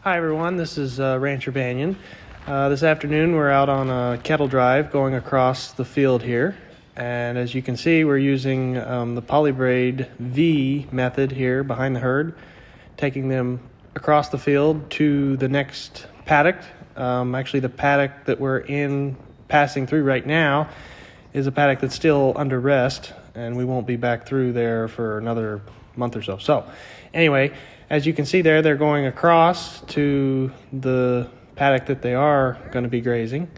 Hi everyone, this is Rancher Banyon. This afternoon we're out on a cattle drive going across the field here, and as you can see we're using the Polybraid V method here behind the herd, taking them across the field to the next paddock. Actually the paddock that we're passing through right now is a paddock that's still under rest, and we won't be back through there for another month or so. So anyway, as you can see there, they're going across to the paddock that they are going to be grazing.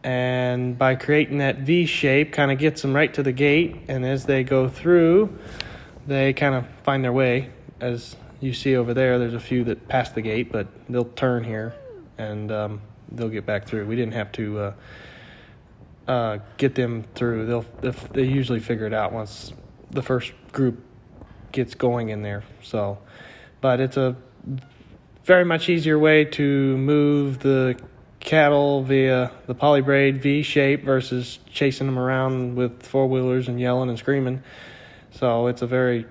And by creating that V shape, kind of gets them right to the gate. And as they go through, they kind of find their way. As you see over there, there's a few that pass the gate, but they'll turn here and they'll get back through. We didn't have to get them through. They usually figure it out once the first group gets going in there. But it's a very much easier way to move the cattle via the Polybraid V shape versus chasing them around with four-wheelers and yelling and screaming. So it's a very,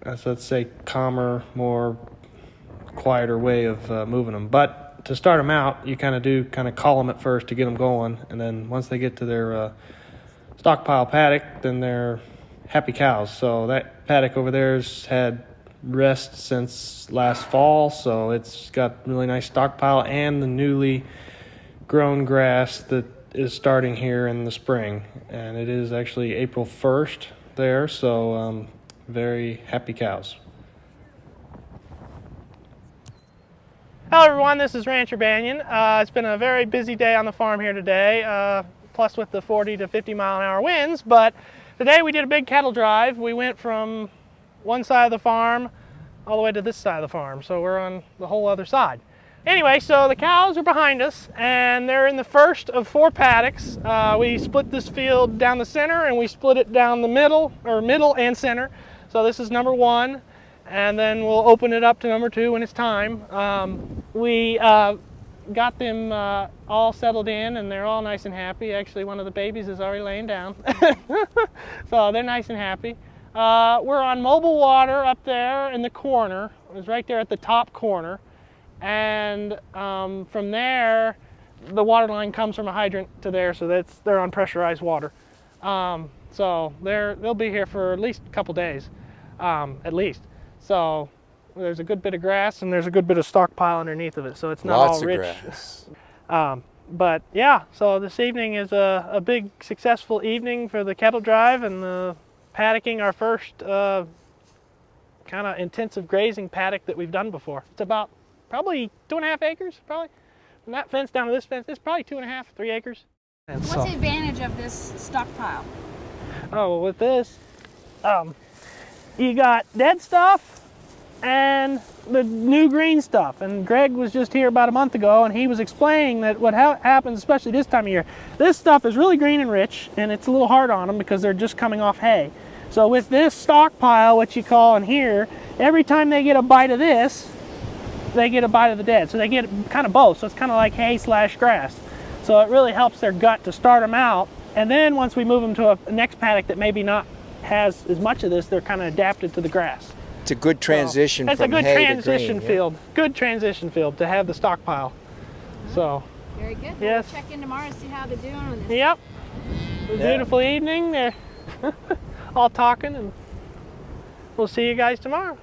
let's say, calmer, more quieter way of moving them. But to start them out, you kind of call them at first to get them going, and then once they get to their stockpile paddock, then they're happy cows. So that paddock over there's had rest since last fall, so it's got really nice stockpile and the newly grown grass that is starting here in the spring, and it is actually April 1st there, so very happy cows. Hello everyone, this is Rancher Banyon. It's been a very busy day on the farm here today, plus with the 40 to 50 mile an hour winds, but today we did a big cattle drive. We went from one side of the farm all the way to this side of the farm, so we're on the whole other side. Anyway, so the cows are behind us and they're in the first of 4 paddocks. We split this field down the center and we split it down the middle and center. So this is number 1, and then we'll open it up to number 2 when it's time. We got them all settled in and they're all nice and happy. Actually, one of the babies is already laying down. So they're nice and happy. We're on mobile water up there in the corner. It was right there at the top corner. And from there, the water line comes from a hydrant to there, so they're on pressurized water. So they'll be here for at least a couple days, at least. So there's a good bit of grass and there's a good bit of stockpile underneath of it, so it's not all rich. Lots of grass. But yeah, so this evening is a big successful evening for the cattle drive and the paddocking, our first kind of intensive grazing paddock that we've done before. It's about probably 2.5 acres, probably. From that fence down to this fence, it's probably 2.5, 3 acres. And what's the advantage of this stockpile? Oh, with this, you got dead stuff and the new green stuff. And Greg was just here about a month ago and he was explaining that what happens, especially this time of year, this stuff is really green and rich and it's a little hard on them because they're just coming off hay. So with this stockpile, what you call in here, every time they get a bite of this, they get a bite of the dead. So they get kind of both. So it's kind of like hay / grass. So it really helps their gut to start them out. And then once we move them to a next paddock that maybe not has as much of this, they're kind of adapted to the grass. It's a good transition from hay to green. It's a good transition field. Yeah. Good transition field to have the stockpile. So. Very good. Yes. We'll check in tomorrow to see how they're doing on this. Yep. A beautiful evening. They're all talking, and we'll see you guys tomorrow.